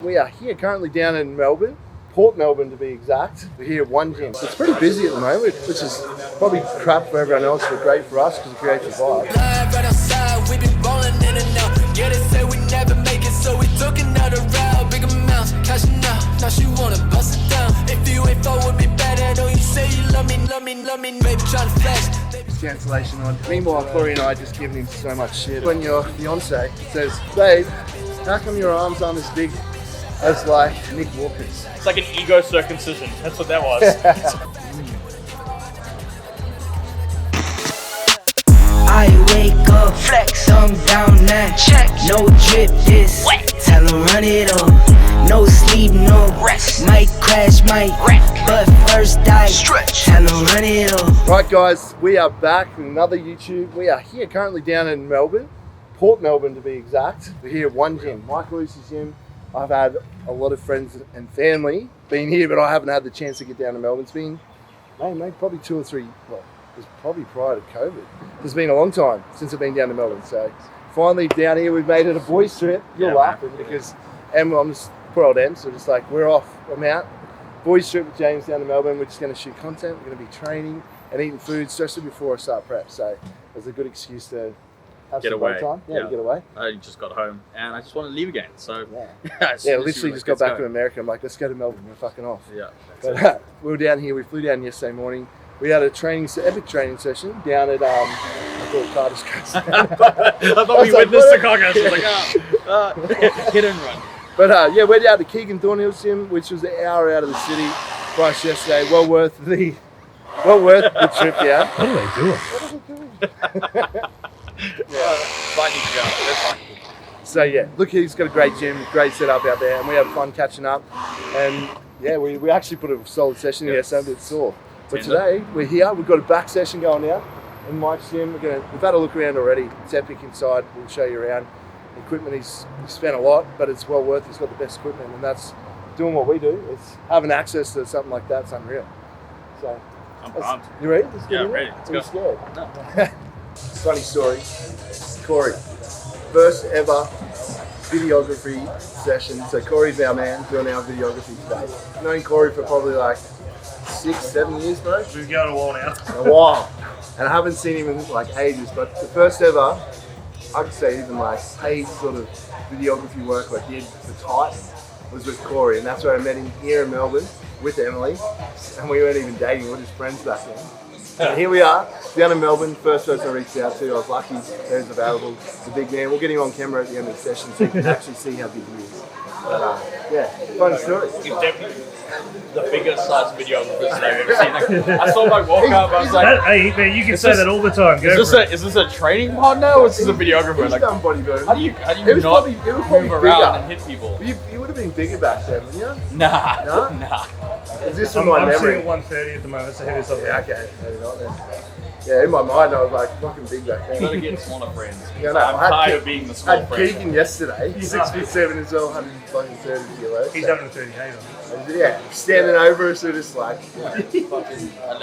we are here currently down in Melbourne, Port Melbourne to be exact. We're here at OneGym. It's pretty busy at the moment, which is probably crap for everyone else, but great for us because it creates a vibe. Right outside, we've been rolling in and out. Yeah, they say we never make it, so we took another route. Big amounts, cashing out. Now she wanna bust it down. If you ain't fuck with me better, don't you say you love me, baby, tryna flex. Cancellation on. Meanwhile, Corey and I just giving him so much shit. When your fiance says, babe, how come your arms aren't as big as like Nick Walker's? It's like an ego circumcision. That's what that was. I wake up, flex, thumb down now, check, no drip this, wet. Tell him run it up, no sleep, no rest, might crash, might wreck, but first I stretch, tell him run it up. Right guys, we are back with another YouTube. We are here currently down in Melbourne, Port Melbourne to be exact. We're here at OneGym, Mike Lewis's gym. I've had a lot of friends and family been here, but I haven't had the chance to get down to Melbourne. It's been, maybe probably 2 or 3, well, it was probably prior to COVID. It's been a long time since I've been down to Melbourne. So finally down here, we've made it a boys trip. You're laughing because I'm just poor old Em, so just like we're off, I'm out. Boys trip with James down to Melbourne. We're just going to shoot content. We're going to be training and eating food, especially before I start prep. So it's a good excuse to have Get some away. time. Yeah, to get away. I just got home and I just want to leave again. So yeah, literally just got back from America. I'm like, let's go to Melbourne. We're fucking off. Yeah. But we were down here. We flew down yesterday morning. We had a epic training session down at I thought Carter's Coast. I thought we witnessed the contest. I was like, hit and run. But yeah, we're down to Keegan Thornhill's gym, which was an hour out of the city for us yesterday. Well worth the trip down. What are they doing? Lightning to go. That's fine. So yeah, look, he's got a great gym, great setup out there, and we had fun catching up. And yeah, we actually put a solid session in yesterday, a bit sore. But today we're here. We've got a back session going now in Mike's gym. We've had a look around already. It's epic inside. We'll show you around. The equipment he's spent a lot, but it's well worth it. He's got the best equipment, and that's doing what we do. It's having access to something like that. It's unreal. So I'm pumped. you ready? Let's Yeah, I'm ready. Let's go. Scared. No. Funny story. Corey, first ever videography session. So Corey's our man doing our videography today. I've known Corey for probably like 6-7 years, bro. We've been going a while now. A while. And I haven't seen him in like ages, but the first ever, I could say even like paid sort of videography work I did for Type was with Corey, and that's where I met him here in Melbourne with Emily, and we weren't even dating, we were just friends back then. And here we are, down in Melbourne, first person I reached out to. I was lucky there's available. He's a big man. We'll get him on camera at the end of the session so you can actually see how big he is. But yeah, funny story. He's definitely the biggest size videographer I've ever seen. Like, I saw my walk up, I was like, Hey man, you can say that all the time. Go is for it. this a training partner or is this a videographer? He's Like, done bodybuilding. how do you It was not probably move around bigger. and hit people? You would have been bigger back then, wouldn't you? Nah. No? Nah. Is this I'm from my sitting memory? at 130 at the moment, so heavy something. Yeah, okay. Maybe not then. Yeah, in my mind I was like fucking big back then. Gotta get smaller friends. Yeah, no, I'm I had tired Ke- of being the small I had friend. Keegan yesterday, 6'7" as well, 130 kilos. He's so- 130 kg. Yeah, standing over us, so just like. And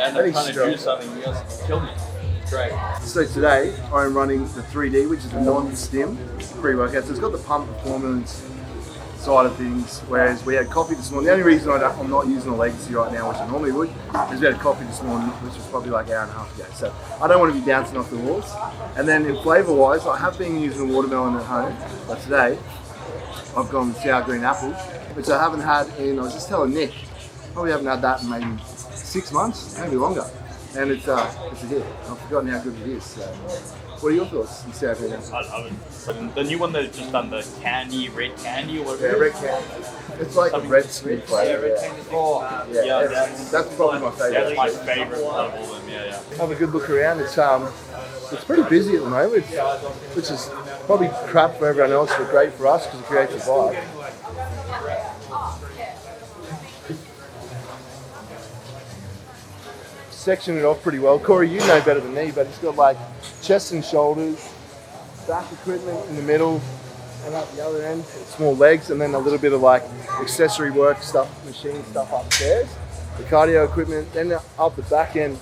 I'm trying to do something, you guys kill me. Great. So today I'm running the 3D, which is a non-stim pre-workout. So it's got the pump performance side of things, whereas we had coffee this morning. The only reason I'm not using the Legacy right now, which I normally would, is we had coffee this morning, which was probably like an hour and a half ago. So I don't want to be bouncing off the walls. And then in flavour-wise, I have been using watermelon at home, but today I've gone with sour green apple, which I haven't had in, I was just telling Nick, probably haven't had that in maybe 6 months, maybe longer. And it's a hit. I've forgotten how good it is. So. What are your thoughts on sour green apple? I love it. So the new one they've just done, the red candy or whatever. Yeah, red candy. It's like a red sweet flavour. Yeah, that's probably my favourite. That's my favourite of all of them, yeah. Have a good look around. It's pretty busy at the moment, which is probably crap for everyone else, but great for us because it creates a vibe. Sectioned it off pretty well. Corey, you know better than me, but it's got like chest and shoulders, back equipment in the middle, and at the other end, small legs, and then a little bit of like accessory work stuff, machine stuff upstairs. The cardio equipment, then up the back end,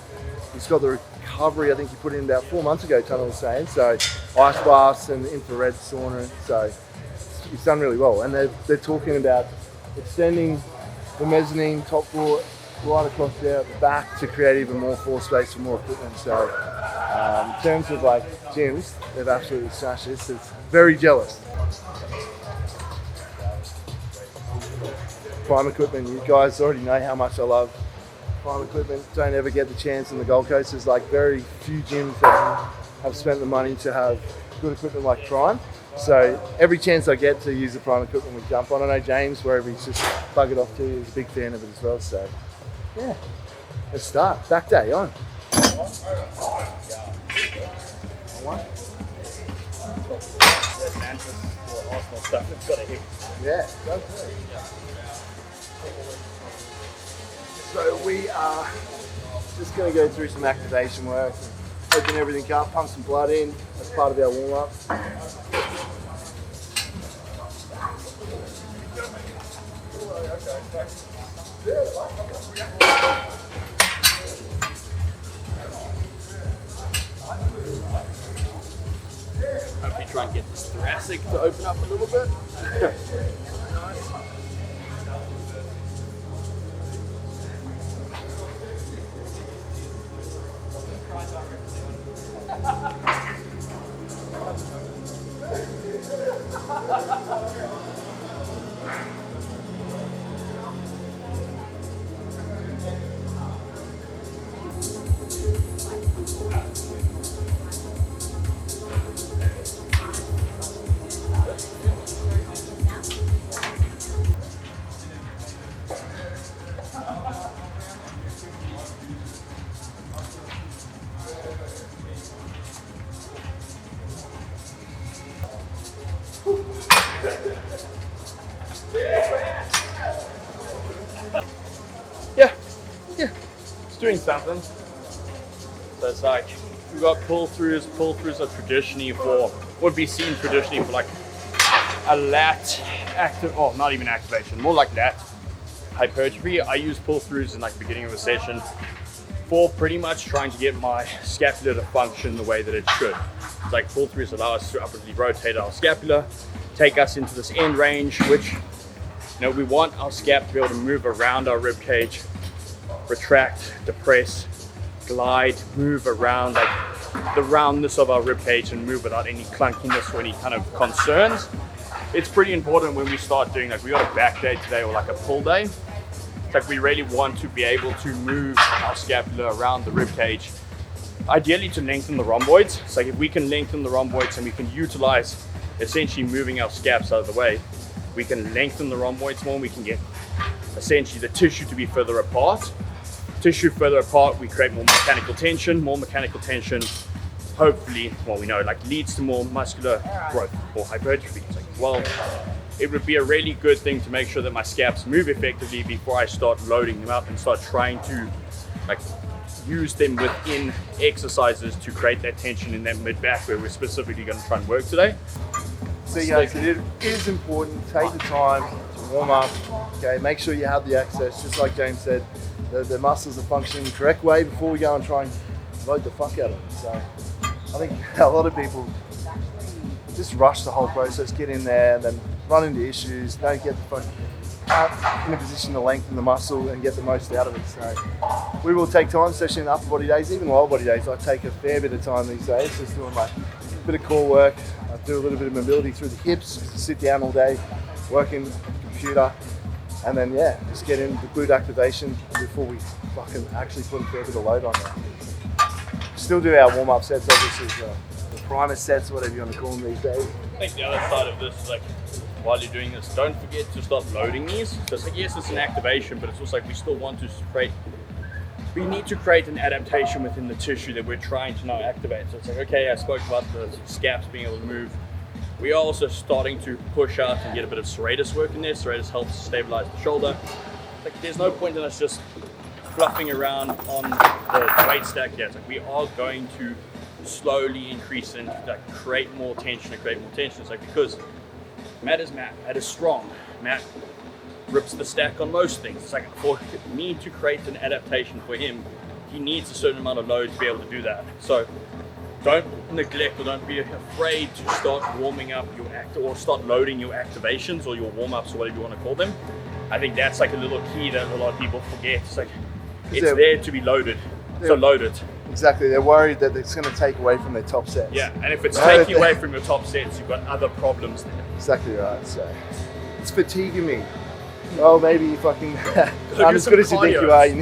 it's got the recovery. I think you put in about 4 months ago, Tunnel was saying. So ice baths and infrared sauna. So it's done really well. And they're talking about extending the mezzanine top floor right across there at the back to create even more floor space for more equipment. So in terms of like gyms, they've absolutely smashed this. It's very jealous. Prime equipment, you guys already know how much I love prime equipment. Don't ever get the chance on the Gold Coast. There's like very few gyms that have spent the money to have good equipment like Prime. So every chance I get to use the Prime equipment, we jump on. I know James, wherever he's just buggered off to, is a big fan of it as well. So yeah, let's start. Back day on. Yeah, go for it. So we are just going to go through some activation work, open everything up, pump some blood in as part of our warm-up. Hope you try and get this thoracic to open up a little bit. Yeah, It's doing something. So it's like we've got pull-throughs. Pull-throughs are traditionally would be seen traditionally for like a lat active, or not even activation, more like lat hypertrophy. I use pull-throughs in like the beginning of a session for pretty much trying to get my scapula to function the way that it should. It's like pull-throughs allow us to upwardly rotate our scapula, take us into this end range, which we want our scap to be able to move around our rib cage, retract, depress, glide, move around like the roundness of our rib cage and move without any clunkiness or any kind of concerns. It's pretty important when we start doing like we got a back day today or like a pull day. It's like we really want to be able to move our scapula around the rib cage, ideally to lengthen the rhomboids. It's like if we can lengthen the rhomboids and we can utilize essentially moving our scaps out of the way, we can lengthen the rhomboids more, and we can get essentially the tissue to be further apart. Tissue further apart, we create more mechanical tension. More mechanical tension, hopefully, well, we know like leads to more muscular growth or hypertrophy. It's like, well, it would be a really good thing to make sure that my scaps move effectively before I start loading them up and start trying to like use them within exercises to create that tension in that mid back where we're specifically going to try and work today. So guys, it is important. Take the time to warm up. Okay, make sure you have the access. Just like James said, the muscles are functioning the correct way before we go and try and load the fuck out of them. So I think a lot of people just rush the whole process, get in there, and then run into issues. Don't get the fuck in a position to lengthen the muscle and get the most out of it. So we will take time, especially in the upper body days, even lower body days. I take a fair bit of time these days, just doing like a bit of core work. I do a little bit of mobility through the hips, because I sit down all day, working computer, and then yeah, just get into glute activation before we fucking actually put a fair bit of load on there. Still do our warm-up sets, obviously, the primer sets, whatever you want to call them these days. I think the other side of this is like, while you're doing this, don't forget to start loading these. So it's like, yes, it's an activation, but it's also like we still want to create, we need to create an adaptation within the tissue that we're trying to now activate. So it's like, okay, I spoke about the scaps being able to move. We are also starting to push out and get a bit of serratus work in there. Serratus helps stabilize the shoulder. Like, there's no point in us just fluffing around on the weight stack yet. It's like we are going to slowly increase and like create more tension and create more tension. It's like, because Matt is Matt. Matt is strong. Matt rips the stack on most things. It's like, for me to create an adaptation for him, he needs a certain amount of load to be able to do that. So don't neglect or don't be afraid to start warming up your or start loading your activations or your warm-ups or whatever you want to call them. I think that's like a little key that a lot of people forget. It's like, it's there to be loaded. So load it. Exactly. They're worried that it's going to take away from their top sets. Yeah, and if it's taking away from your top sets, you've got other problems there. Exactly right. So it's fatiguing me. Oh, maybe you fucking aren't as good as you think you are. You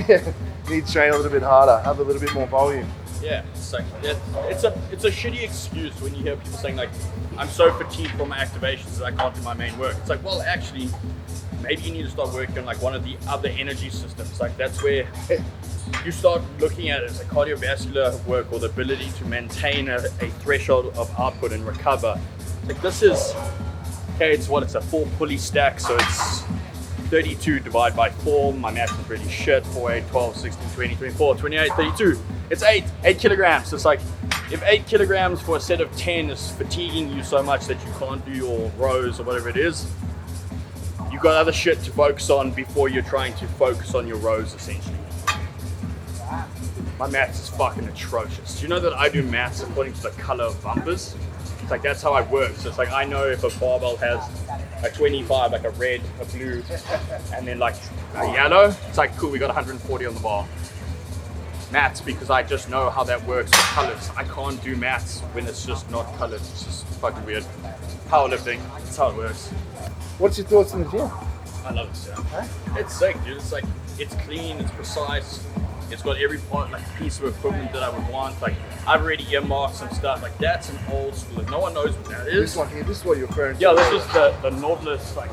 need to train a little bit harder, have a little bit more volume. Yeah, it's like it's a shitty excuse when you hear people saying like, I'm so fatigued from my activations that I can't do my main work. It's like, well, actually, maybe you need to start working on like one of the other energy systems. Like that's where you start looking at it as a cardiovascular work or the ability to maintain a threshold of output and recover. Like this is, okay, it's a 4 pulley stack, so it's 32 divided by 4. My math is really shit. 4, 8, 12, 16, 20, 24, 28, 32. It's 8 kilograms. So it's like, if 8 kilograms for a set of 10 is fatiguing you so much that you can't do your rows or whatever it is, you've got other shit to focus on before you're trying to focus on your rows, essentially. My maths is fucking atrocious. Do you know that I do maths according to the color of bumpers? It's like, that's how I work. So it's like, I know if a barbell has a 25, like a red, a blue, and then like a yellow, it's like, cool, we got 140 on the bar. Maths, because I just know how that works with colors. I can't do maths when it's just not colored. It's just fucking weird. Powerlifting, that's how it works. What's your thoughts on the gym? I love it, Sam. It's sick, dude. It's like, it's clean, it's precise. It's got every part, like piece of equipment that I would want. Like I've already earmarked some stuff. Like that's an old school. If no one knows what that is. This one here, this is what you're referring to. Yeah, this is the Nautilus. Like,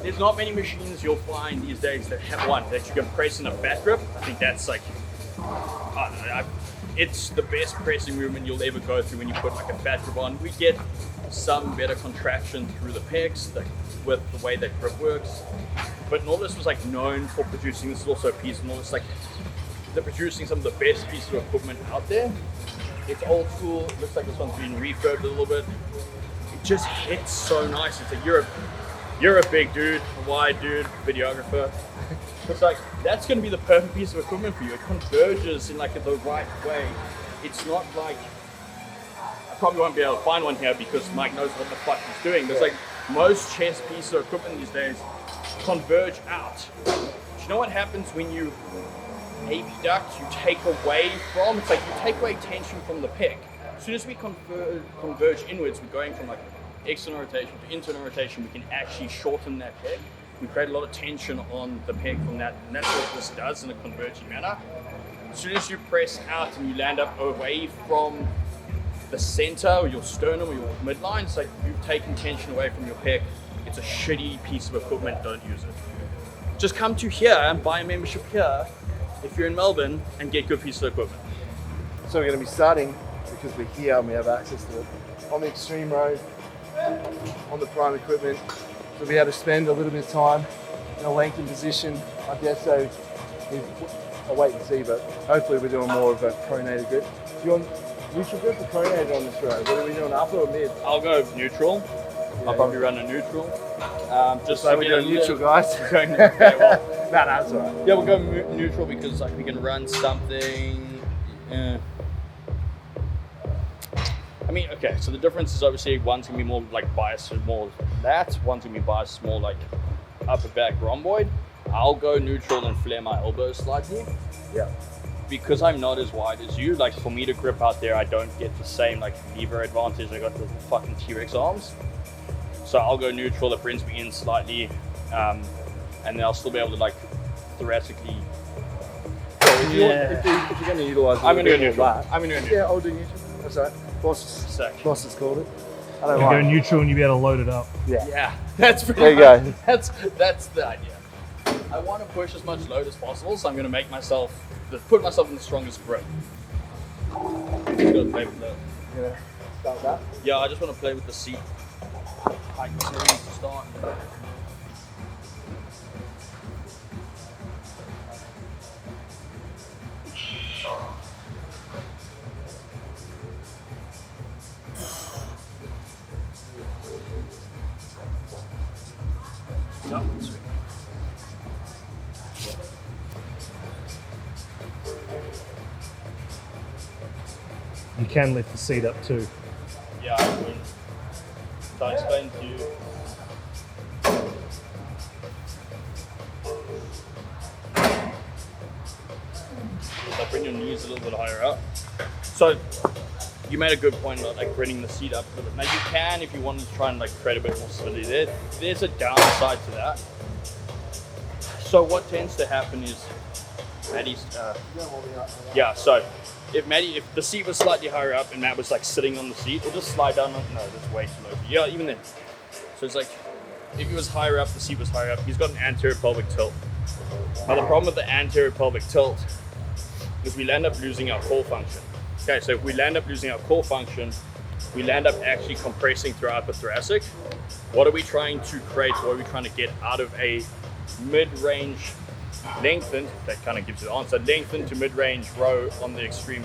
there's not many machines you'll find these days that have one that you can press in a fat grip. I think that's like, I don't know, it's the best pressing movement you'll ever go through when you put like a fat grip on. We get some better contraction through the pecs with the way that grip works. But Nautilus was like known for producing, this is also a piece of Nautilus, like they're producing some of the best pieces of equipment out there. It's old school, it looks like this one's been refurbed a little bit. It just hits so nice. It's like, you're a big dude, a wide dude, videographer. It's like, that's gonna be the perfect piece of equipment for you. It converges in like the right way. It's not like, I probably won't be able to find one here because Mike knows what the fuck he's doing. There's like, most chest pieces of equipment these days converge out. Do you know what happens when you abduct? You take away from, it's like you take away tension from the pec. As soon as we converge inwards, we're going from like external rotation to internal rotation, we can actually shorten that pec. We create a lot of tension on the pec from that, and that's what this does in a converging manner. As soon as you press out and you land up away from the center or your sternum or your midline, it's like you've taken tension away from your pec. It's a shitty piece of equipment, don't use it. Just come to here and buy a membership here if you're in Melbourne and get good pieces of equipment. So we're going to be starting, because we're here and we have access to it, on the extreme road, on the prime equipment. So we'll be able to spend a little bit of time in a lengthened position. I guess so. I'll wait and see, but hopefully we're doing more of a pronated grip. Do you want neutral grip or pronated on this road? What are we doing, upper or mid? I'll go neutral. I'll probably run a neutral. Just so we're doing neutral, guys. Okay, well, no, that's all right. Yeah, we'll go neutral because like we can run something. I mean, okay, so the difference is obviously one's gonna be more like biased more that, one's gonna be biased more like upper back rhomboid. I'll go neutral and flare my elbows slightly. Yeah. Because I'm not as wide as you, like for me to grip out there, I don't get the same like lever advantage. I got the fucking T-Rex arms. So I'll go neutral, that brings me in slightly, and then I'll still be able to like thoracically. If you're going to utilise I'm going to go neutral. I'm going to go neutral. Yeah, I'll do neutral. That's all right. Boss has called it. I don't You mind. go neutral and you be able to load it up. Yeah, that's pretty There you much, go. That's the idea. I want to push as much load as possible, so I'm going to make myself, put myself in the strongest grip. Just gonna play with the, Yeah. Start that. yeah, I just want to play with the seat. Height series to start. Yeah, sweet. You can lift the seat up too. Yeah, I mean, so I explained to you. Like bring your knees a little bit higher up. So you made a good point about like bringing the seat up a little bit. Now you can, if you wanted to try and like create a bit more stability. There's a downside to that. So what tends to happen is Matty's, so if the seat was slightly higher up and Matt was like sitting on the seat, it'll just slide down. No, that's way too low. Yeah, even then. So it's like, if he was higher up, the seat was higher up, he's got an anterior pelvic tilt. Now the problem with the anterior pelvic tilt is we'll end up losing our core function. Okay, so if we land up losing our core function, we land up actually compressing through our upper thoracic. What are we trying to create? What are we trying to get out of a mid-range lengthened, that kind of gives you the answer, lengthened to mid-range row on the extreme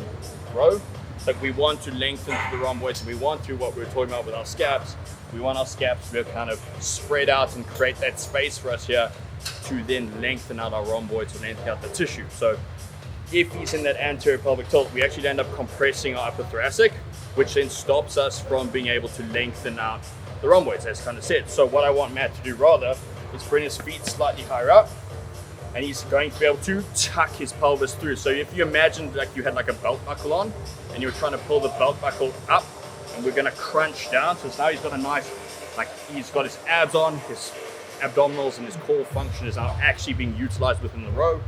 row? Like we want to lengthen to the rhomboids, and we want to, what we were talking about with our scaps, we want our scaps to kind of spread out and create that space for us here to then lengthen out our rhomboids and lengthen out the tissue. So if he's in that anterior pelvic tilt, we actually end up compressing our upper thoracic, which then stops us from being able to lengthen out the rhomboids, as kind of said. So what I want Matt to do rather is bring his feet slightly higher up, and he's going to be able to tuck his pelvis through. So if you imagine like you had like a belt buckle on, and you were trying to pull the belt buckle up, and we're gonna crunch down. So now he's got a nice, like he's got his abs on, his abdominals and his core function is now actually being utilized within the row.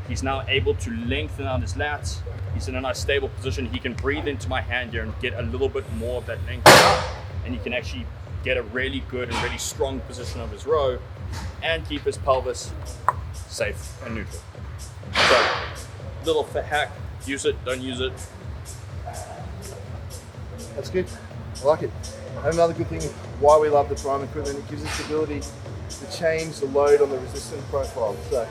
He's now able to lengthen out his lats. He's in a nice stable position. He can breathe into my hand here and get a little bit more of that length out, and he can actually get a really good and really strong position of his row and keep his pelvis safe and neutral. So, little hack, use it, don't use it. That's good. I like it. And another good thing is why we love the prime equipment, it gives us the ability to change the load on the resistance profile. So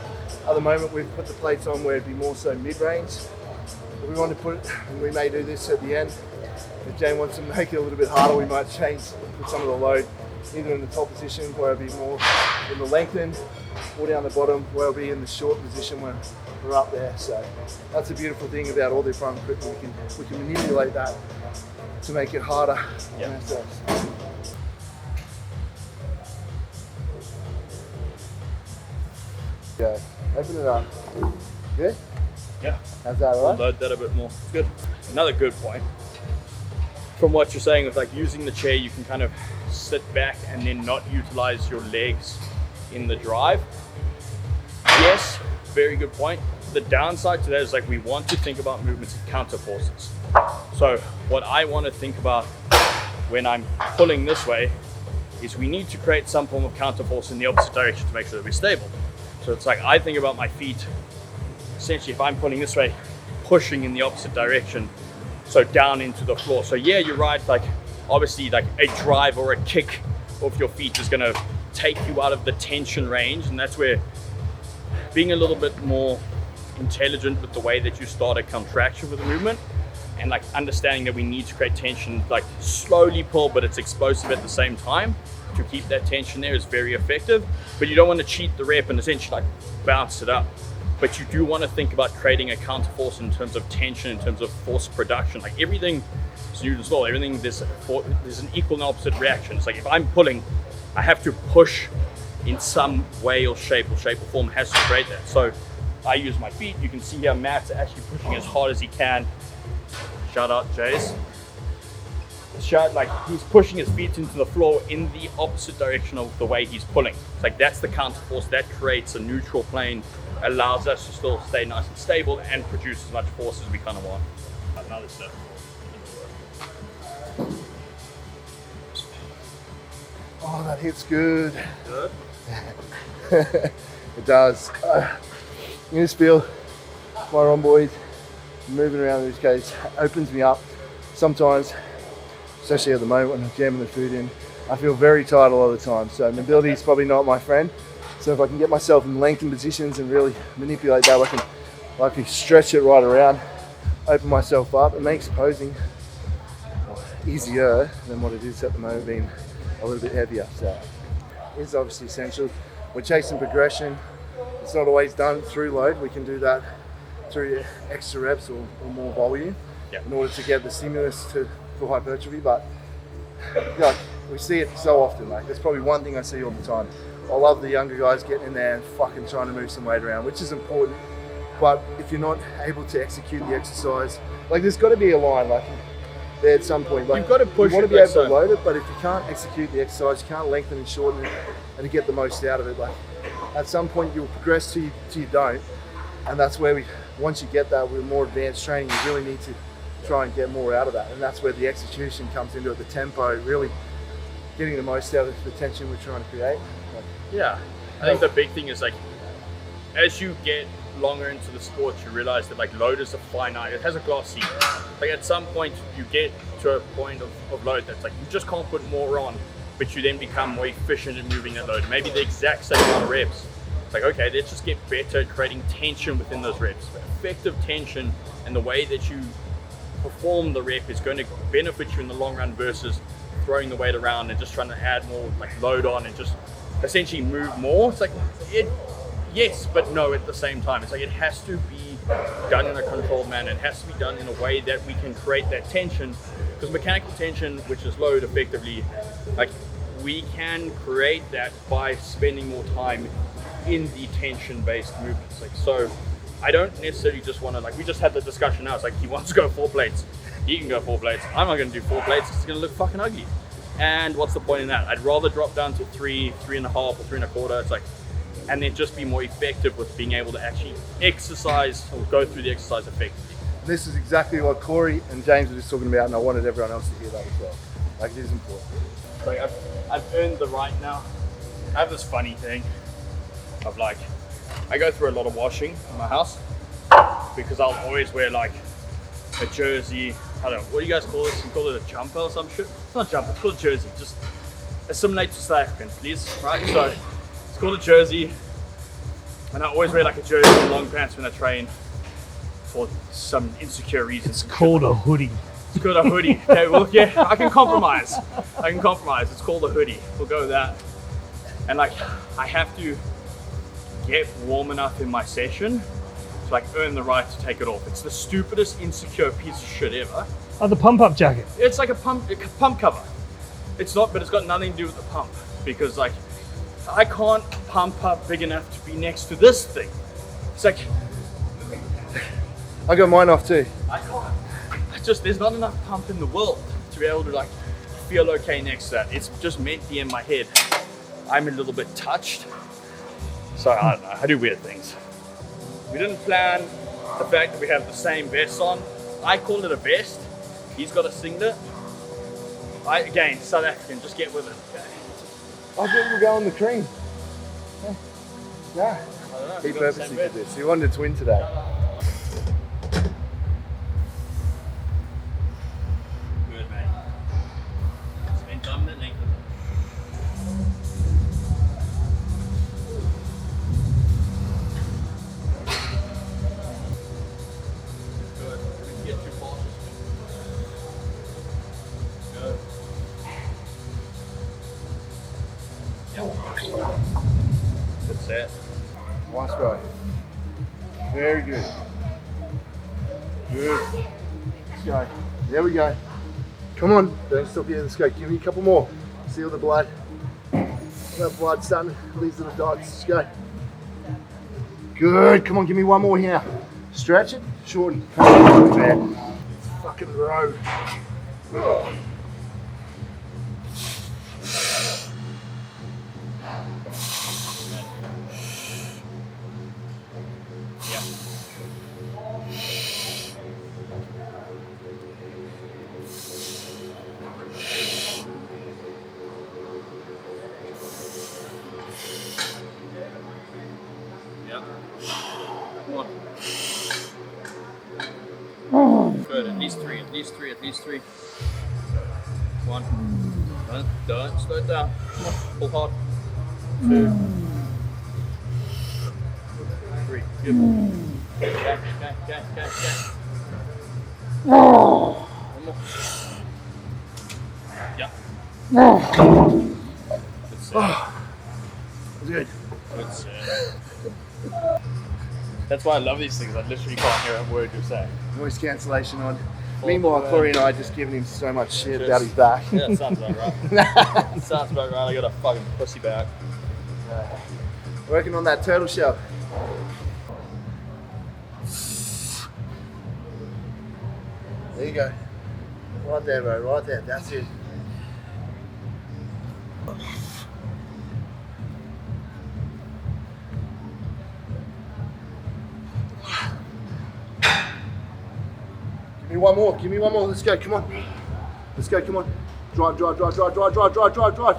at the moment we've put the plates on where it'd be more so mid-range. If we want to put it, and we may do this at the end, if Jane wants to make it a little bit harder, we might change, put some of the load either in the top position where it'll be more in the lengthened, or down the bottom where it'll be in the short position when we're up there. So that's the beautiful thing about all the prime equipment. We can manipulate that to make it harder on ourselves. Yeah, open it up. Good? Yeah. How's that, all right? Load that a bit more. Good. Another good point. From what you're saying with like using the chair, you can kind of sit back and then not utilize your legs in the drive. Yes, very good point. The downside to that is like we want to think about movements and counter forces. So what I want to think about when I'm pulling this way is we need to create some form of counter force in the opposite direction to make sure that we're stable. So it's like I think about my feet, essentially if I'm pulling this way, pushing in the opposite direction, so down into the floor. So yeah, you're right, like obviously like a drive or a kick of your feet is gonna take you out of the tension range, and that's where being a little bit more intelligent with the way that you start a contraction with the movement, and like understanding that we need to create tension, like slowly pull, but it's explosive at the same time. To keep that tension there is very effective, but you don't want to cheat the rep and essentially like bounce it up. But you do want to think about creating a counter force in terms of tension, in terms of force production. Like everything is Newton's law. Everything there's an equal and opposite reaction. It's like if I'm pulling, I have to push in some way or shape or form has to create that. So I use my feet. You can see here Matt's actually pushing as hard as he can. Shout out Jace. Like he's pushing his feet into the floor in the opposite direction of the way he's pulling. It's like that's the counter force that creates a neutral plane, allows us to still stay nice and stable and produce as much force as we kind of want. Another step. Oh, that hits good. Good. It does. You just feel my rhomboid moving around these gates opens me up. Sometimes, especially at the moment when I'm jamming the food in, I feel very tight a lot of the time. So mobility is probably not my friend. So if I can get myself in lengthened positions and really manipulate that, I can stretch it right around, open myself up. It makes posing easier than what it is at the moment, being a little bit heavier. So it's obviously essential. We're chasing progression. It's not always done through load. We can do that through extra reps or more volume. in order to get the stimulus for hypertrophy. But like, we see it so often. Like, that's probably one thing I see all the time. I love the younger guys getting in there and fucking trying to move some weight around, which is important. But if you're not able to execute the exercise, like, there's got to be a line, like, there at some point. Like, you've got to push you want it, to be like, able to so. load it, but if you can't execute the exercise, you can't lengthen and shorten it and get the most out of it. Like, at some point you'll progress till you don't, and that's where once you get that with more advanced training, you really need to try and get more out of that, and that's where the execution comes into it, the tempo, really getting the most out of the tension we're trying to create. Like, Yeah, I think the big thing is, like, as you get longer into the sport, you realize that, like, load is a finite, it has a glass ceiling. Like, at some point you get to a point of load that's like, you just can't put more on, but you then become more efficient in moving that load. Maybe the exact same amount of reps. It's like, okay, let's just get better at creating tension within those reps. But effective tension and the way that you perform the rep is going to benefit you in the long run versus throwing the weight around and just trying to add more, like, load on and just essentially move more. It's like, yes, but no at the same time. It's like, it has to be done in a controlled manner. It has to be done in a way that we can create that tension, because mechanical tension, which is load effectively, like, we can create that by spending more time in the tension-based movements. Like, so I don't necessarily just want to, like, we just had the discussion now. It's like, he wants to go 4 plates. He can go 4 plates. I'm not going to do 4 plates because it's going to look fucking ugly. And what's the point in that? I'd rather drop down to 3, 3.5, or 3.25. It's like, and then just be more effective with being able to actually exercise or go through the exercise effectively. this is exactly what Corey and James were just talking about, and I wanted everyone else to hear that as well. Like, it is important. Like, I've earned the right now. I have this funny thing of, like, I go through a lot of washing in my house because I'll always wear, like, a jersey. I don't know, what do you guys call this? You call it a jumper or some shit? It's not a jumper, it's called a jersey. Just assimilate to South African, please. Right? So it's called a jersey. And I always wear, like, a jersey and long pants when I train for some insecure reasons. It's called a hoodie. It's called a hoodie. Okay, well, yeah, I can compromise. It's called a hoodie. We'll go with that. And, like, I have to get warm enough in my session to, like, earn the right to take it off. It's the stupidest insecure piece of shit ever. Oh, the pump-up jacket. It's like a pump cover. It's not, but it's got nothing to do with the pump, because, like, I can't pump up big enough to be next to this thing. It's like, I got mine off too. I can't. There's not enough pump in the world to be able to, like, feel okay next to that. It's just meant to be in my head. I'm a little bit touched. So I don't know, I do weird things. We didn't plan the fact that we have the same vest on. I call it a vest. He's got a singlet. Again, South African, just get with it. Okay? I thought you were going the cream. Yeah. I don't know. He we got the same purposely vest. did this. He wanted a twin today. Good, mate. Spend time in the length of it. Good. Didn't get too cautious. Good. Yep. Good set. Nice bro. Very good. Good. Let's go. There we go. Come on. Don't stop here. Let's go. Give me a couple more. See all the blood. That blood starting to leave little dots. Let's go. Good. Come on. Give me one more here. Stretch it. Shorten. Come on, man. Fucking row. Oh. Yeah. Come on. Good. At least three. One. Don't slow it down. Come on. Pull hard. 2. 3. Good. Okay. One more. Yeah. Good set. Good. Good set. That's why I love these things. I literally can't hear a word you're saying. Noise cancellation on. Meanwhile, Corey and I just giving him so much shit about his back. Yeah, that sounds about right. Sounds about right. I got a fucking pussy back. Working on that turtle shell. There you go. Right there, bro. Right there. That's it. Give me one more. Give me one more. Let's go. Come on. Let's go. Come on. Drive, drive, drive, drive, drive, drive, drive, drive, drive.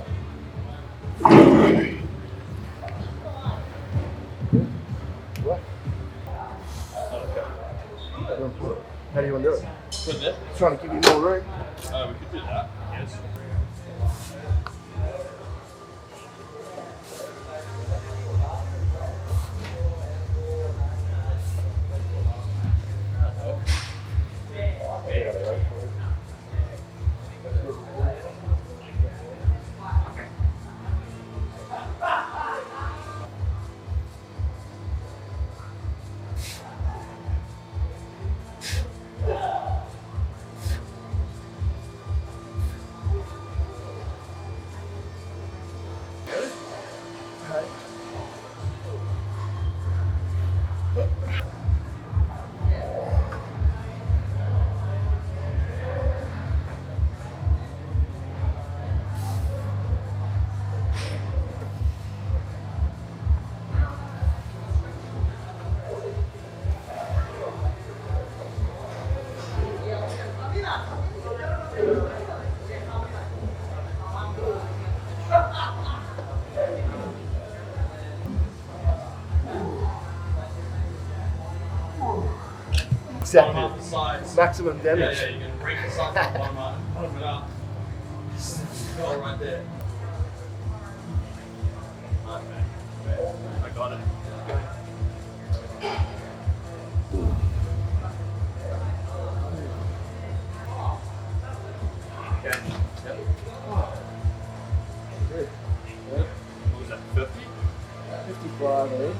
What? How do you want to do it? Put this? Trying to give you more room. Oh, we could do that. Yes. Exactly. Off the sides. Maximum damage. Yeah, you can break the sides off one arm, open it up. Go right there. Okay. I got it. Okay. Yep. Good. What was that, 50? 55, I think.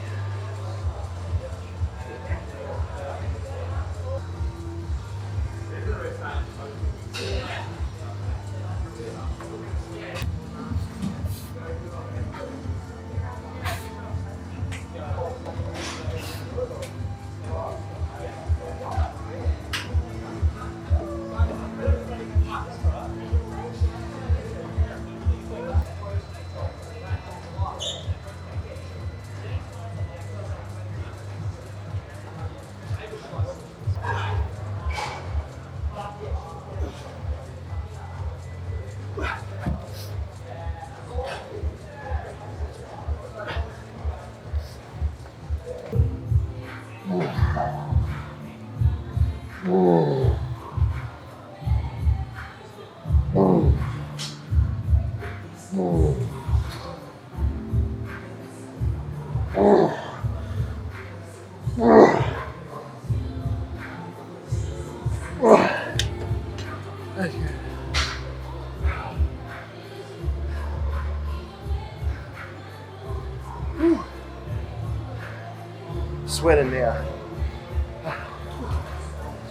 Sweating now.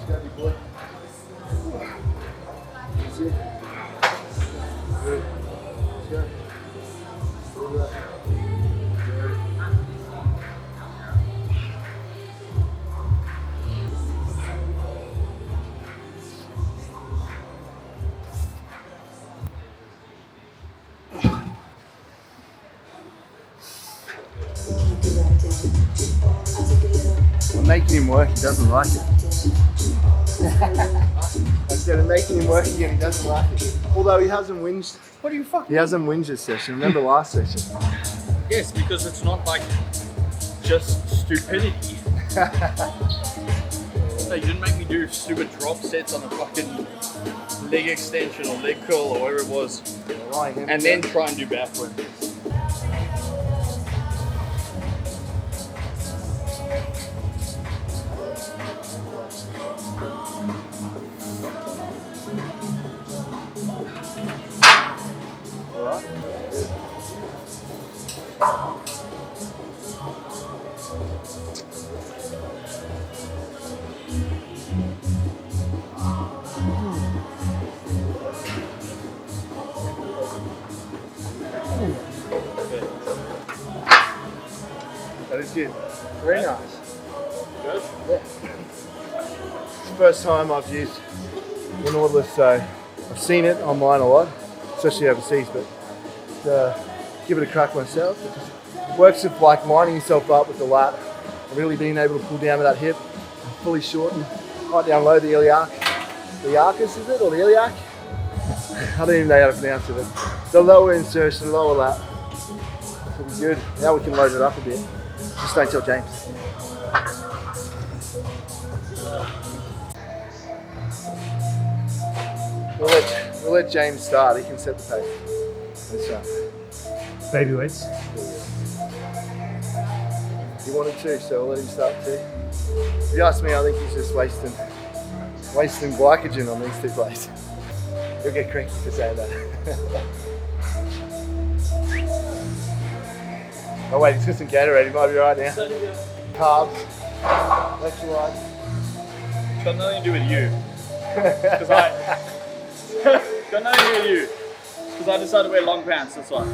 Steady, boy. That's it. Good. Let's go. Pull that. Good. I'm making him work, he doesn't like it. Instead of making him work again, he doesn't like it. Although he hasn't whinged. What do you fucking He hasn't whinged this session. Remember last session? Yes, because it's not like just stupidity. No, you didn't make me do stupid drop sets on a fucking leg extension or leg curl or whatever it was, and then try and do backward. That is good. Very nice. Good. Yeah. It's the first time I've used the Nautilus, so I've seen it online a lot, especially overseas, but give it a crack myself. It works with like lining yourself up with the lat, and really being able to pull down with that hip, and fully shorten, right down low the iliac. The Iacus, is it, or the iliac? I don't even know how to pronounce it, but the lower insertion, lower lat. That'll be good. Now we can load it up a bit. Just don't tell James. We'll let James start. He can set the pace. Let's start. Baby weights. He wanted to, so we'll let him start too. If you ask me, I think he's just wasting glycogen on these 2 plates. You'll get cranky for saying that. Oh wait, he's got some Gatorade. He might be right now. Carbs, electrolytes. It's got nothing to do with you. It's got nothing to do with you. Because I decided to wear long pants, that's why.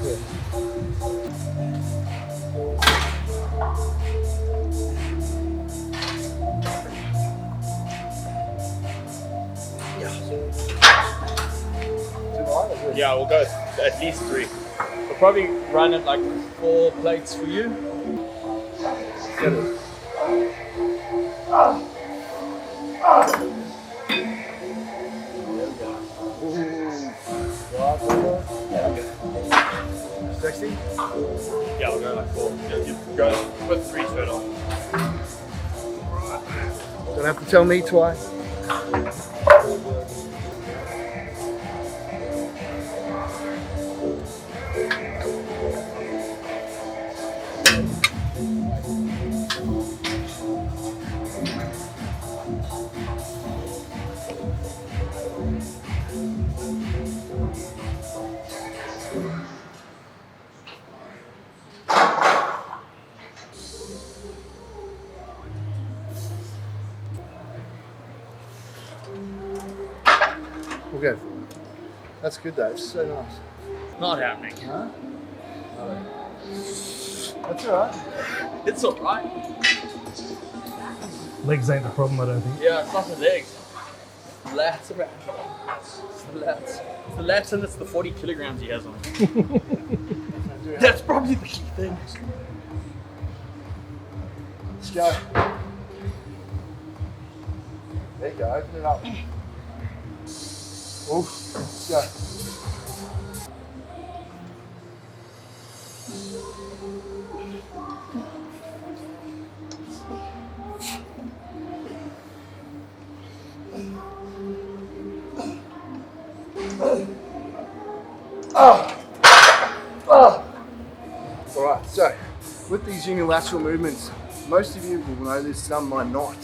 Yeah. Yeah, we'll go at least 3. We'll probably run it like 4 plates for you. Get it. Sexy? Yeah, we'll go like 4. You go put 3 straight on. Don't have to tell me twice. We'll go for it. That's good though, it's so nice. Not happening. Huh? That's alright. It's alright. Legs ain't the problem, I don't think. Yeah, it's not the legs. Lats around. It's the lats. It's the lats and it's the 40 kilograms he has on him. That's probably the key thing. Let's go. There you go, open it up. Oof, let's go. Alright, so with these unilateral movements, most of you will know this, some might not.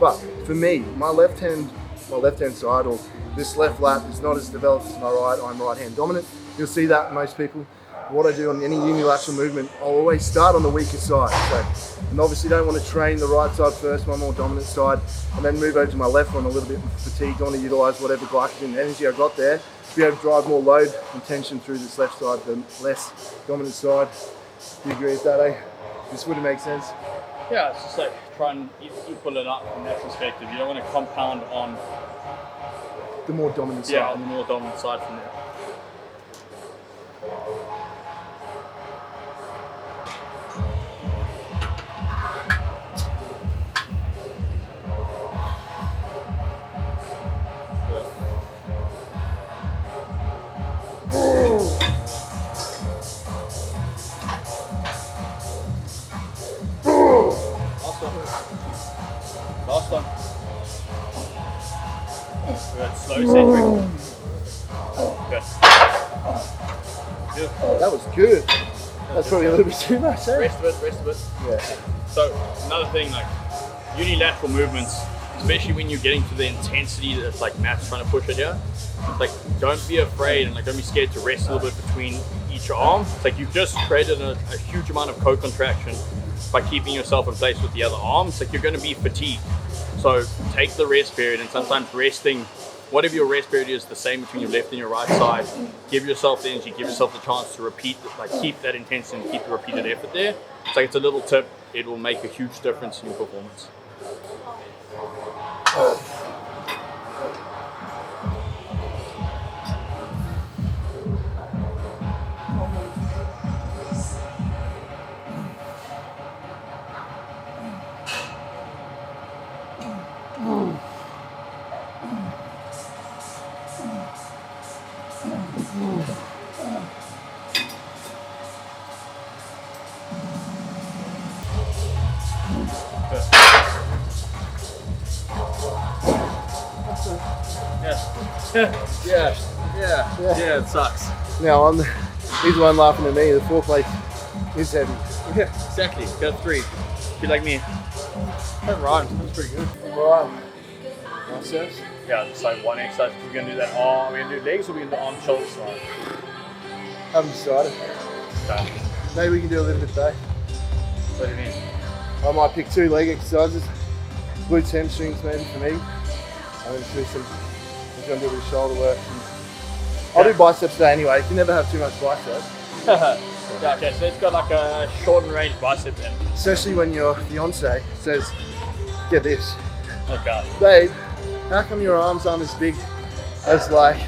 But for me, my left hand side, or this left lat is not as developed as my right. I'm right hand dominant. You'll see that in most people. What I do on any unilateral movement, I'll always start on the weaker side. So, and obviously don't want to train the right side first, my more dominant side, and then move over to my left one a little bit fatigued. I want to utilize whatever glycogen and energy I got there to be able to drive more load and tension through this left side, the less dominant side. Do you agree with that, eh? This would make sense. Yeah, it's just like try and equal it up from that perspective. You don't want to compound on The more dominant side. on the more dominant side from there. Last one. Good. Slow centering. Good. Good. That was good. That's probably a little bit too much, eh? Rest of it. Yeah. So another thing, like unilateral movements, especially when you're getting to the intensity that's like Matt's trying to push it here. It's like don't be afraid and like don't be scared to rest a little bit between each arm. It's like you've just created a huge amount of co-contraction by keeping yourself in place with the other arm. It's like you're going to be fatigued. So take the rest period, and sometimes resting, whatever your rest period is, the same between your left and your right side. Give yourself the energy, give yourself the chance to repeat, like keep that intensity and keep the repeated effort there. It's like it's a little tip. It will make a huge difference in your performance. Yeah, it sucks. Now he's the one laughing at me. The 4th place is heavy. Yeah, exactly. Got 3. Be like me. That rhymes. That's pretty good. Right. Biceps. Yeah, just like one exercise. We're gonna do that arm. We're gonna do legs, or we're gonna do arm, shoulder, side. I'm decided. Okay. Maybe we can do a little bit today. What do you mean? I might pick 2 leg exercises. Glutes, hamstrings, maybe for me. I'm gonna do I'm gonna do a bit of shoulder work. I'll do biceps today anyway. You can never have too much biceps. Yeah, okay, so it's got like a shortened range bicep then. Especially when your fiance says, get this, Okay. babe, how come your arms aren't as big as like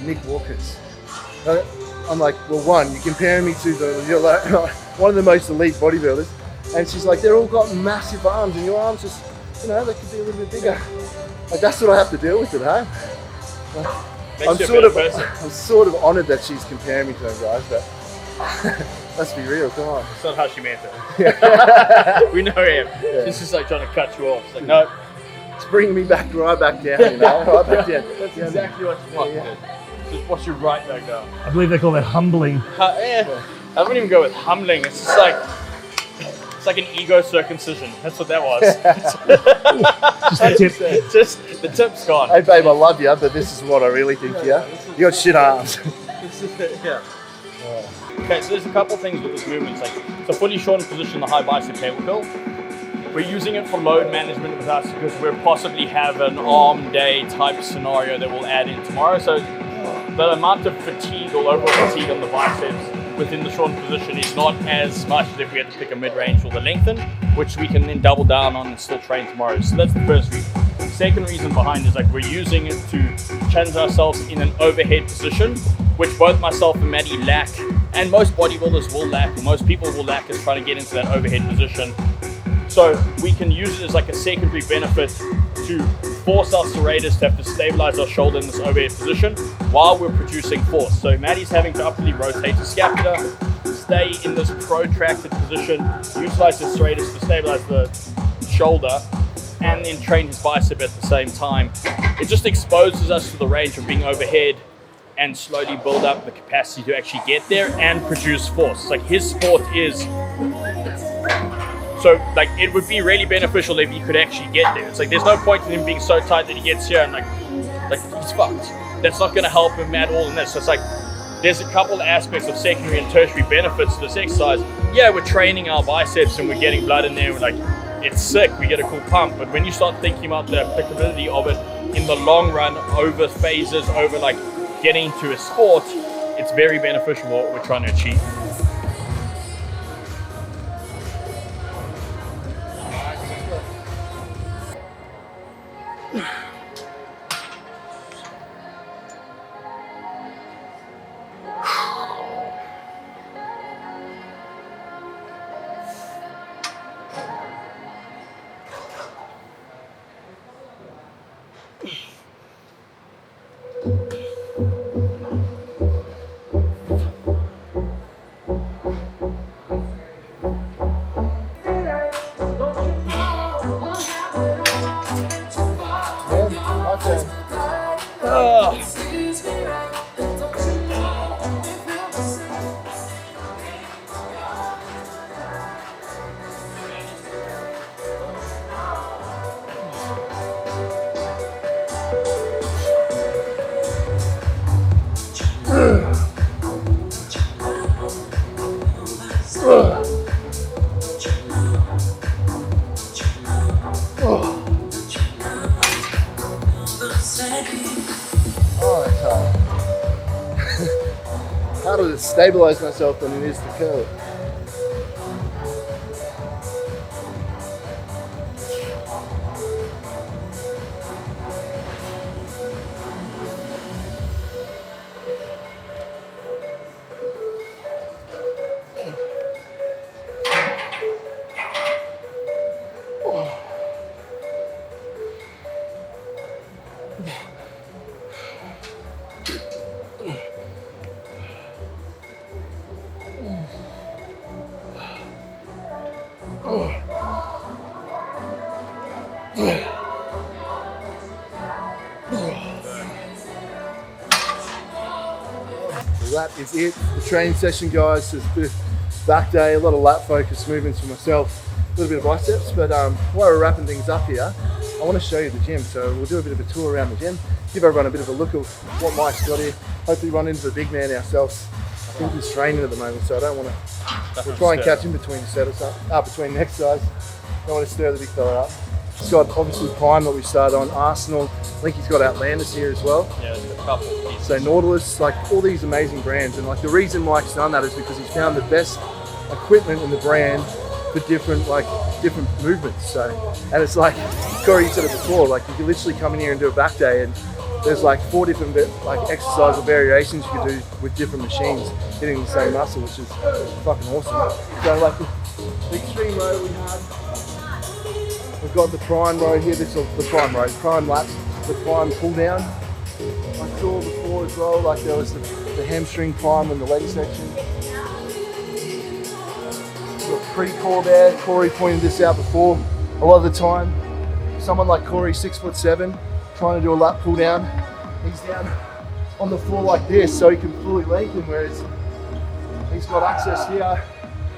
Nick Walker's? I'm like, well, one, you're comparing me to you're like one of the most elite bodybuilders. And she's like, they're all got massive arms and your arms just, they could be a little bit bigger. Like that's what I have to deal with at home. I'm sort of honoured that she's comparing me to them guys, but let's be real, come on. It's not how she meant it. We know him. Yeah. She's just like trying to cut you off. It's like, no, It's bringing me back right back down, right back down. that's exactly what you want. Yeah. Just watch you right back down. I believe they call that humbling. I wouldn't even go with humbling. It's just like, it's like an ego circumcision. That's what that was. Just a tip. Just the tip's gone. Hey babe, I love you, but this is what I really think here. You got shit arms. Yeah. Okay, so there's a couple things with this movement. It's like it's a fully shortened position, the high bicep cable curl. We're using it for load management with us because we'll possibly have an arm day type scenario that we'll add in tomorrow. So the amount of fatigue or overall fatigue on the biceps within the shortened position is not as much as if we had to pick a mid-range or the lengthen, which we can then double down on and still train tomorrow. So that's the first reason. Second reason behind is like we're using it to challenge ourselves in an overhead position, which both myself and Matty lack, and most bodybuilders will lack, or most people will lack, is trying to get into that overhead position. So we can use it as like a secondary benefit to force our serrators to have to stabilize our shoulder in this overhead position while we're producing force. So Matty's having to upwardly rotate his scapula, stay in this protracted position, utilize his serrators to stabilize the shoulder, and then train his bicep at the same time. It just exposes us to the range of being overhead and slowly build up the capacity to actually get there and produce force. It's like his sport is, so like it would be really beneficial if he could actually get there. It's like there's no point in him being so tight that he gets here and like he's fucked. That's not gonna help him at all in this. So it's like there's a couple aspects of secondary and tertiary benefits to this exercise. Yeah, we're training our biceps and we're getting blood in there, we're like, it's sick, we get a cool pump, but when you start thinking about the applicability of it in the long run, over phases, over like getting to a sport, it's very beneficial what we're trying to achieve. Harder to stabilize myself than it is to curl. That is it, the training session, guys. It's a bit of back day, a lot of lat focus movements for myself, a little bit of biceps, but while we're wrapping things up here, I want to show you the gym. So we'll do a bit of a tour around the gym, give everyone a bit of a look at what Mike's got here, hopefully run into the big man ourselves. I think he's training at the moment, so I don't want to, we'll try and catch him between between the exercise. Don't want to stir the big fella up. He's got obviously Prime that we started on, Arsenal. I think he's got Atlantis here as well. Yeah, there's a couple pieces. So Nautilus, like all these amazing brands, and like the reason Mike's done that is because he's found the best equipment in the brand for different movements. So, and it's like Corey said it before, like you can literally come in here and do a back day, and there's like 4 different exercise or variations you can do with different machines, hitting the same muscle, which is fucking awesome. So like the extreme row we have. We've got the Prime row here, this is the Prime row, Prime laps, the Prime pull down. I saw before as well, like there was the hamstring Prime and the leg section. Got pre-core there, Corey pointed this out before. A lot of the time, someone like Corey, 6'7", trying to do a lat pull down, he's down on the floor like this so he can fully lengthen, whereas he's got access here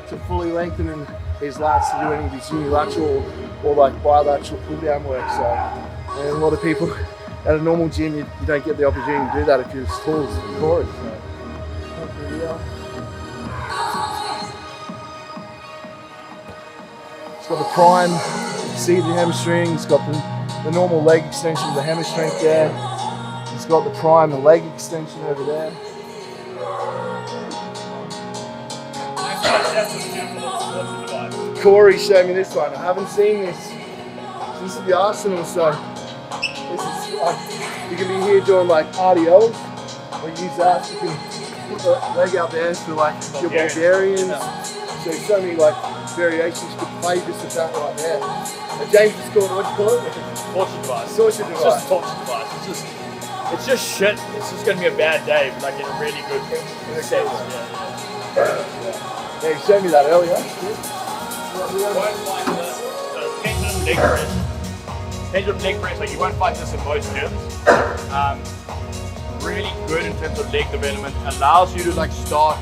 to fully lengthen his lats to do any of his unilateral or like bilateral pull down work. So, and a lot of people at a normal gym, you don't get the opportunity to do that if you're as tall as Corey. So, hopefully we are. It's got the Prime seated hamstring. It's got the normal leg extension of the hammer strength there. It's got the Prime, the leg extension over there. Corey showed me this one. I haven't seen this. This is the Arsenal, so this is you can be here doing like RDLs or use that. You can put the leg out there for like your Bulgarians. So so many like variations you could play just with that right there. And James just called, what do you call it? Torture device. Torture device. It's just a torture device. It's just shit. It's just going to be a bad day, but like in a really good sense. Yeah, you showed me that earlier. You won't find the pendulum leg press. Pendulum leg press, like you won't find this in most gyms. Really good in terms of leg development. Allows you to like start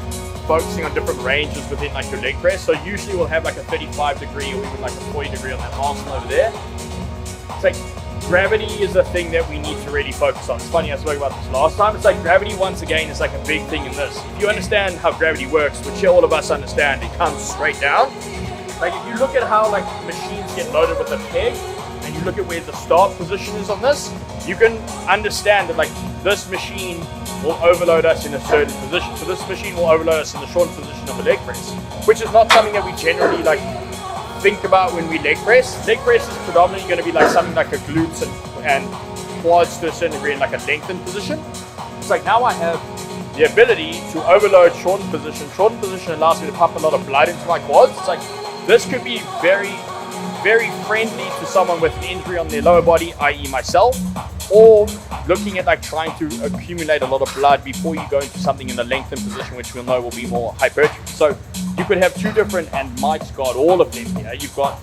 focusing on different ranges within like your leg press. So usually we'll have like a 35 degree or even like a 40 degree on that Arsenal over there. It's like gravity is a thing that we need to really focus on. It's funny, I spoke about this last time. It's like gravity once again is like a big thing in this. If you understand how gravity works, which all of us understand, it comes straight down. Like if you look at how like machines get loaded with a peg and you look at where the start position is on this, you can understand that like this machine will overload us in a certain position. So this machine will overload us in the short position of a leg press, which is not something that we generally like think about when we leg press. Leg press is predominantly going to be like something like a glutes and quads to a certain degree in like a lengthened position. It's like now I have the ability to overload shortened position. Shortened position allows me to pump a lot of blood into my quads. It's like this could be very, very friendly to someone with an injury on their lower body, i.e. myself, or looking at like trying to accumulate a lot of blood before you go into something in the lengthened position, which we'll know will be more hypertrophy. So you could have two different, and Mike's got all of them here. You've got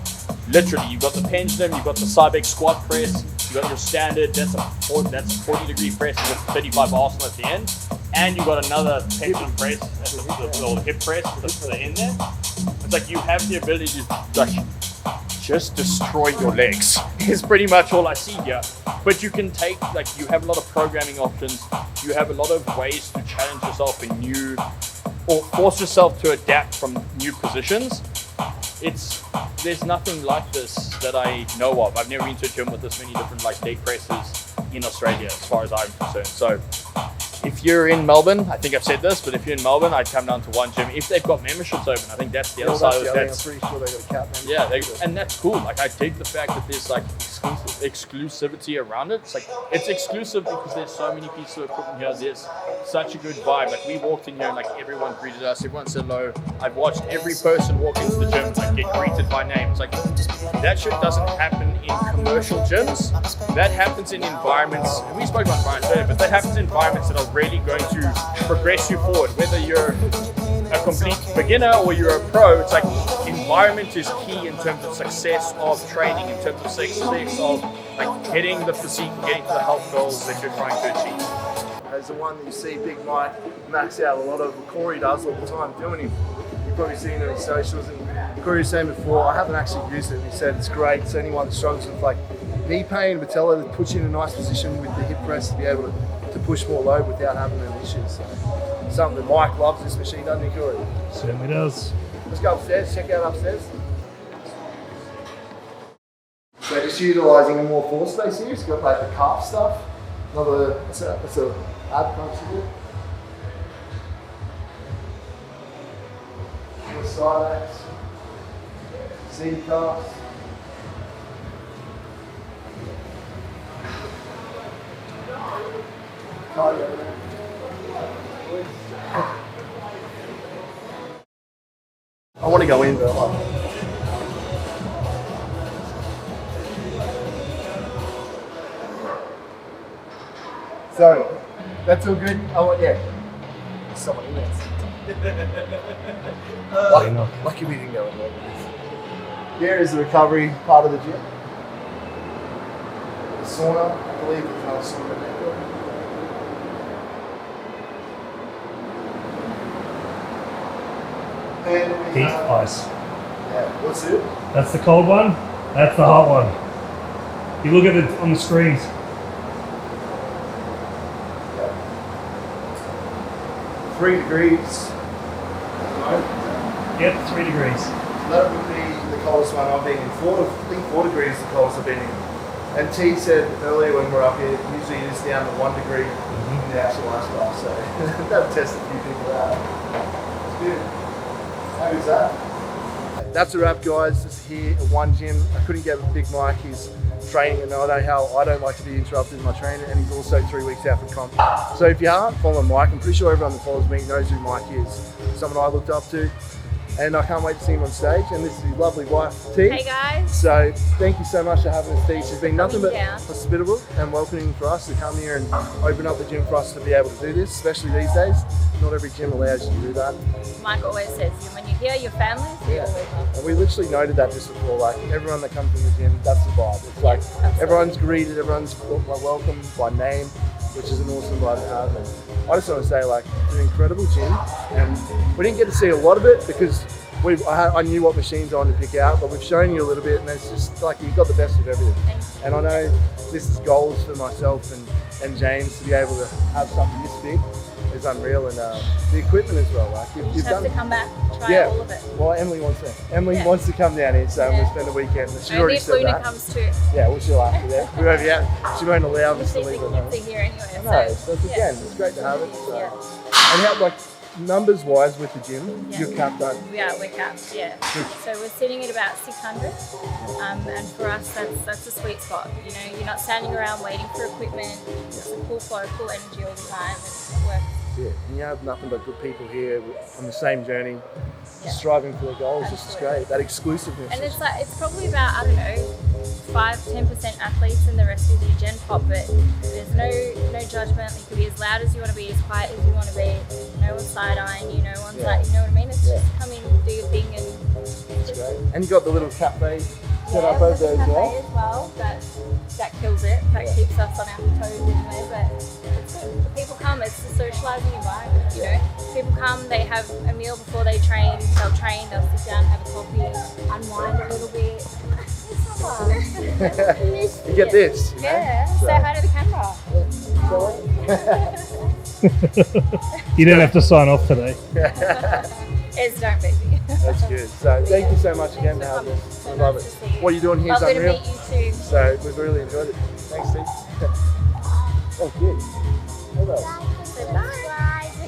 the pendulum, you've got the Cybex squat press, you've got your standard, that's a 40 degree press with 35 Arsenal at the end, and you've got another pendulum press, or the hip press with the end there. It's like you have the ability to like just destroy your legs is pretty much all I see here. But you can take, like, you have a lot of programming options. You have a lot of ways to challenge yourself in new, or force yourself to adapt from new positions. There's nothing like this that I know of. I've never been to a gym with this many different like leg presses in Australia as far as I'm concerned. So if you're in Melbourne, I think I've said this, but if you're in Melbourne, I'd come down to OneGym. If they've got memberships open, I think that's the other side of it. I'm pretty sure they got a cap membership. Yeah, and that's cool. Like I dig the fact that there's like exclusivity around it. It's like it's exclusive because there's so many pieces of equipment here. There's such a good vibe. Like we walked in here and like everyone greeted us, everyone said hello. I've watched every person walk into the gym like get greeted by name. It's like that shit doesn't happen in commercial gyms. That happens in environments, and we spoke about environments earlier, but that happens in environments that are really going to progress you forward. Whether you're a complete beginner or you're a pro, it's like in environment is key in terms of success of training, in terms of success of like hitting the physique and getting to the health goals that you're trying to achieve. As the one that you see Big Mike max out a lot of, Corey does all the time doing him. You've probably seen it on his socials, and Corey was saying before, I haven't actually used it, and he said it's great. So anyone that struggles with like knee pain, patella, that puts you in a nice position with the hip press to be able to push more load without having an issue. So something that Mike loves this machine, doesn't he, Corey? Certainly does. Let's go upstairs, check out upstairs. So just utilising more floor space here. It's got like the calf stuff. Another, it's a ab crunch here. The side axe. Seat calves. Cardio there. I want to go in, but so that's all good. Oh yeah, there's someone in there. Lucky we didn't go in there. Here is the recovery part of the gym. The sauna, I believe there's another sauna in there. And we Heat have, ice. yeah, what's it? That's the cold one. That's the hot one. You look at it on the screens. Yeah. 3 degrees. Yep, 3 degrees. So that would be the coldest one I've been in. I think 4 degrees is the coldest I've been in. And T said earlier when we're up here, usually it is down to 1 degree in the actual ice bath. So that'll test a few people out. It's good. How is that? That's a wrap, guys. This is here at OneGym. I couldn't get Big Mike. He's training, and I know how I don't like to be interrupted in my training, and he's also 3 weeks out from comp. So if you aren't following Mike, I'm pretty sure everyone that follows me knows who Mike is. Someone I looked up to, and I can't wait to see him on stage. And this is his lovely wife, T. Hey guys. So thank you so much for having us, T. She's been nothing but down. hospitable and welcoming for us to come here and open up the gym for us to be able to do this, especially these days. Not every gym allows you to do that. Mike always says, when you hear your family, you always love And we literally noted that just before, like everyone that comes in the gym, that's the vibe. It's like everyone's greeted, everyone's welcomed by name, which is an awesome vibe to have. And I just want to say, like, it's an incredible gym, and we didn't get to see a lot of it because I knew what machines I wanted to pick out, but we've shown you a little bit, and it's just like you've got the best of everything. And I know this is goals for myself and James to be able to have something this big. Is unreal, and the equipment as well. Like you've have done, to come back, try all of it. Well, Emily wants to come down here, so we'll spend the weekend. She's Maybe already if said Luna that. comes too. Yeah, well, she'll have to there. We won't, she won't allow us to leave at home. Here anyway. No, so again, it's great to have it. So. And how, like, numbers wise with the gym, you're capped on. Yeah, we're capped. Yeah. So we're sitting at about 600, and for us, that's a sweet spot. You know, you're not standing around waiting for equipment. It's a full flow, full energy all the time, and it works. Yeah, and you have nothing but good people here on the same journey, striving for their goals. This is great. That exclusiveness. And it's like, it's probably about, I don't know, 5-10% athletes, and the rest is your gen pop. But there's no judgment. You can be as loud as you want to be, as quiet as you want to be. No one's side eyeing you. No one's like, you know what I mean? It's just come in, do your thing, and it's great. And you got the little cafe set up over there as well. That kills it. That keeps us on our toes anyway. But it's good. The people come. It's a socialising environment. You know, people come. They have a meal before they train. They'll train. They'll sit down, have a coffee, unwind a little bit. It's fun. You get this. You know? Yeah. Say hi to the camera. You don't have to sign off today. It's don't beat me. That's good. So thank you so much again for having us. We love it. What you're doing here is unreal. Lovely to meet you too. So we've really enjoyed it. Thanks, Steve. Oh, good. Hello.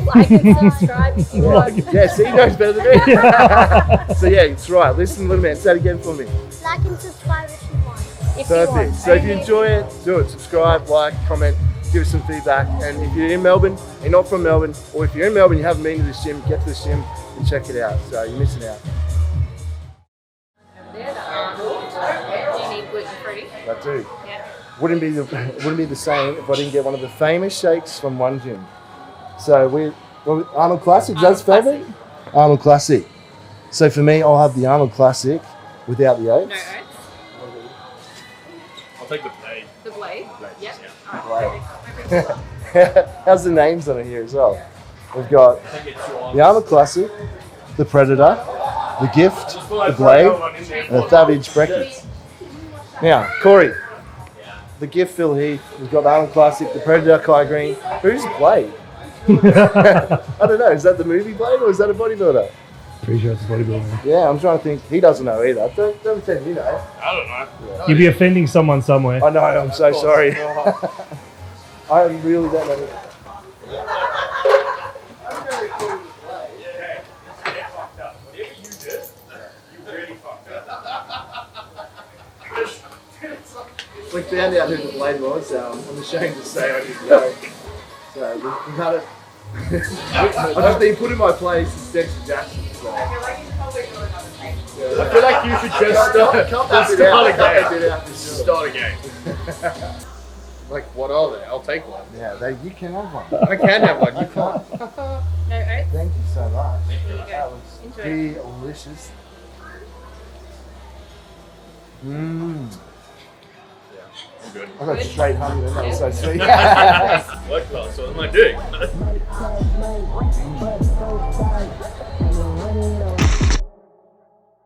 Like and subscribe if you want. Yeah, see, he knows better than me. So yeah, it's right. Listen, little man, say it again for me. Like and subscribe if you want. Perfect. So if you enjoy it, do it. Subscribe, like, comment, give us some feedback. And if you're in Melbourne, you're not from Melbourne, or if you're in Melbourne, you haven't been to this gym, get to this gym and check it out. So you're missing out. Do you need gluten-free? I do. Yeah. Wouldn't be the same if I didn't get one of the famous shakes from OneGym. So Arnold Classic, that's favourite? Arnold Classic. So for me, I'll have the Arnold Classic without the oats. No oats. I'll take the blade. The blade. Blades, Yep. yeah. Alright, perfect. How's the names on it here as well? We've got I think it's your the Arnold Classic, the Predator, the Gift, the Blade, and the Savage Breakfast. Now, Corey, the Gift Phil Heath, we've got the Arnold Classic, the Predator Kai Green. Who's Blade? I don't know. Is that the movie Blade or is that a bodybuilder? Pretty sure it's a bodybuilder. Yeah, I'm trying to think. He doesn't know either. Don't pretend you know. I don't know. You'd be offending someone somewhere. I know. I'm so sorry. I really don't know. We found out who the Blade was. I'm ashamed to say I didn't know. So we've had it. I've just been put in my place as Dexter Jackson. So. I feel like you should just start a game. Like, what are they? I'll take one. Yeah, you can have one. I can have one. You can't. No oats. Thank you so much. There you go. That was Enjoy. delicious. Mmm. I'm good. I got straight hunger. That was so sweet. What class? What am I doing?